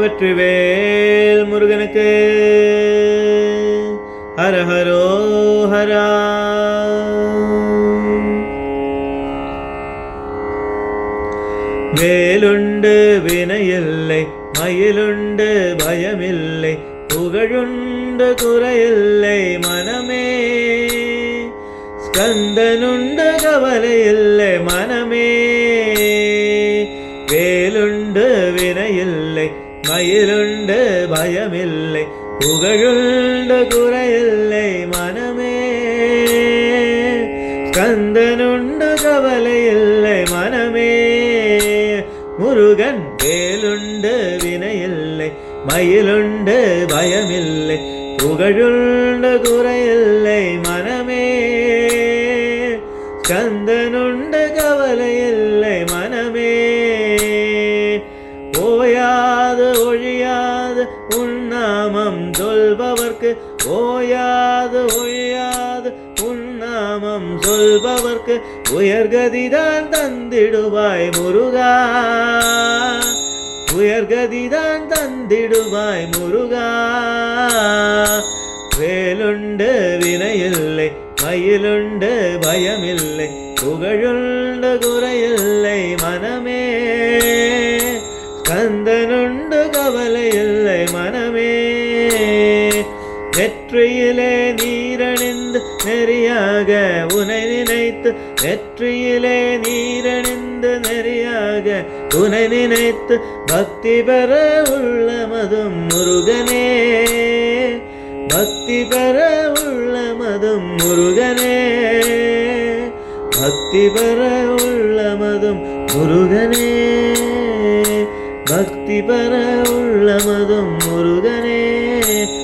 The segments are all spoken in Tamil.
வெற்றிவேல் முருகனுக்கு ஹர ஹரோ ஹரா. வேலுண்டு வினையில்லை, மயிலுண்டு பயமில்லை, புகழுண்டு குறையில்லை மனமே. ஸ்கந்தனுண்டு கவலையில்லை மனமே. வேலுண்டு வினையில்லை, மயிலுண்டு பயமில்லை, புகழுண்டு குறையில்லை மனமே. ஸ்கந்தனுண்டு கவலையில்லை மனமே. முருகன் வேலுண்டு வினையில்லை, மயிலுண்டு பயமில்லை, புகழுண்டு குறையில்லை மனமே. ஸ்கந்தனுண்டு கவலையில்லை மனமே. ஓயாது ஒழியாது உன்னாமம் சொல்பவர்க்கு, ஓயாது ஒழியாது உன்னாமம் சொல்பவர்க்கு உயர்கதிதான் தந்திடுவாய் முருகா. உயர்கதிதான் தந்திடுவாய் முருகா. வேலுண்டு வினையில்லை, மயிலுண்டு பயமில்லை, புகழுண்டு குறையில்லை மனமே. ஸ்கந்தனுண்டு கவலையில்லை மனமே. நெற்றியிலே நீரணிந்து நெறியாக உனை நினைத்து, நெற்றியிலே நீரணிந்து நெறியாக உனை நினைத்து, பக்தி பெற உள்ளமதும் முருகனே. பக்தி பெற உள்ளமதும் முருகனே. பக்தி பெற உள்ளமதும் முருகனே. பக்தி பெற உள்ளமதும் முருகனே.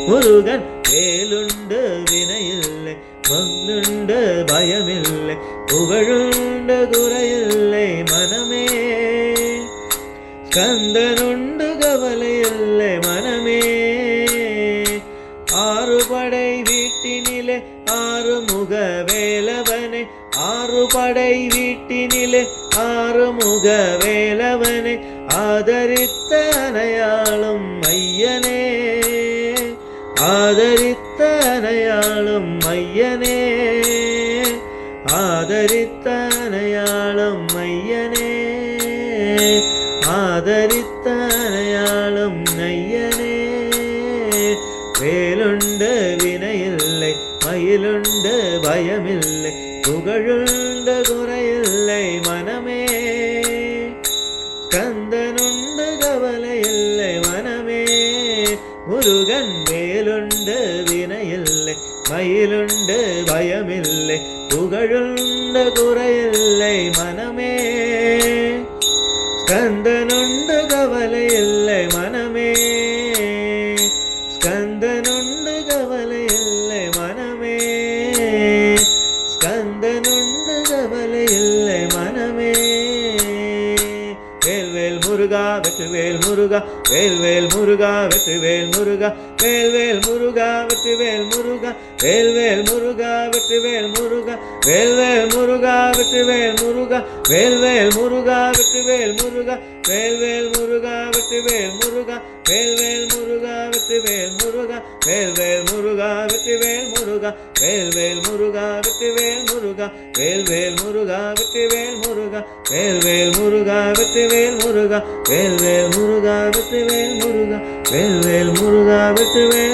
முருகன் வேலுண்டு வினையில்லை, மயிலுண்டு பயமில்லை, புகழுண்டு குறையில்லை மனமே. ஸ்கந்தனுண்டு கவலையில்லை மனமே. ஆறுபடை வீட்டினிலே ஆறுமுக வேலவனே, ஆறுபடை வீட்டினிலே ஆறுமுக வேலவனே, ஆதரித்த அனையாளும் ஐயனே. ஆதரித்த அனையாளும் ஐயனே. ஆதரித்த அனையாளும் ஐயனே. ஆதரித்த அனையாளும் ஐயனே. வேலுண்டு வினையில்லை, மயிலுண்டு பயமில்லை, புகழுண்டு குறையில்லை மனமே. ஸ்கந்தனுண்டு கவலையில்லை மனமே. முருகன் வேலுண்டு வினையில்லை, மயிலுண்டு பயமில்லை, புகழுண்டு குறையில்லை மனமே. ஸ்கந்தனுண்டு கவலையில்லை மனமே. ஸ்கந்தனுண்டு கவலையில்லை மனமே. ஸ்கந்தனுண்டு கவலையில்லை மனமே. வேல்வேல் முருகா வெற்றிவேல் முருகா, வேல்வேல் முருகா வெற்றிவேல் முருகா, வேல்வேல் முருகா வெற்றிவேல் முருகா, வேல்வேல் முருகா வெற்றிவேல் முருகா, வேல்வேல் முருகா வெற்றிவேல் முருகா, வேல்வேல் முருகா வெற்றிவேல் முருகா, வேல்வேல் முருகா வெற்றிவேல் முருகா, வேல்வேல் முருகா வெற்றிவேல் முருகா, வேல்வேல் முருகா வெற்றிவேல் முருகா, வேல்வேல் முருகா வெற்றிவேல் முருகா, வேல்வேல் முருகா வெற்றிவேல் முருகா, வேல்வேல் முருகா வெற்றிவேல் முருகா, வேல்வேல் முருகா வெற்றிவேல் முருகா, வேல்வேல் முருகா வெற்றிவேல்